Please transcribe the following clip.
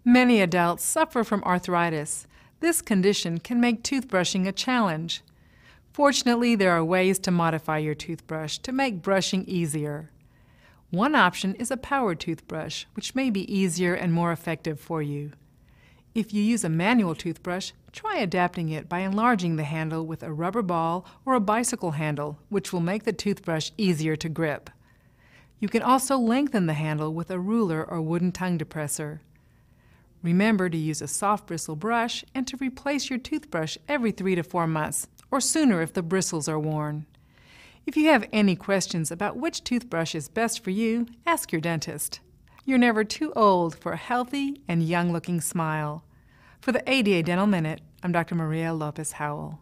Many adults suffer from arthritis. This condition can make toothbrushing a challenge. Fortunately, there are ways to modify your toothbrush to make brushing easier. One option is a power toothbrush, which may be easier and more effective for you. If you use a manual toothbrush, try adapting it by enlarging the handle with a rubber ball or a bicycle handle, which will make the toothbrush easier to grip. You can also lengthen the handle with a ruler or wooden tongue depressor. Remember to use a soft bristle brush and to replace your toothbrush every 3 to 4 months, or sooner if the bristles are worn. If you have any questions about which toothbrush is best for you, ask your dentist. You're never too old for a healthy and young-looking smile. For the ADA Dental Minute, I'm Dr. Maria Lopez Howell.